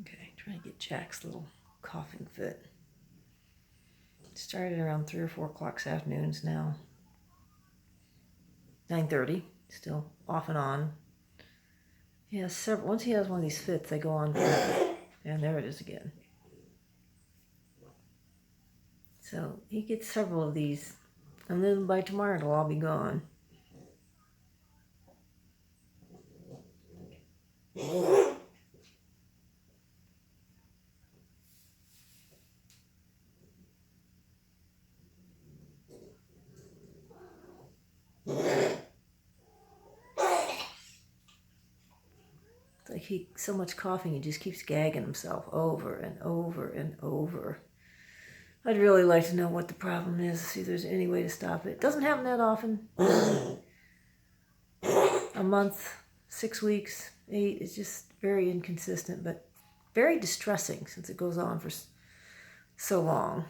Okay, trying to get Jack's little coughing fit. Started around 3 or 4 o'clock this afternoon. It's now 9:30, still off and on. He has several. Once he has one of these fits, they go on forever. And there it is again. So he gets several of these, and then by tomorrow it'll all be gone. It's like so much coughing, he just keeps gagging himself over and over and over. I'd really like to know what the problem is, see if there's any way to stop it. It doesn't happen that often. A month, 6 weeks, 8, it's just very inconsistent, but very distressing since it goes on for so long.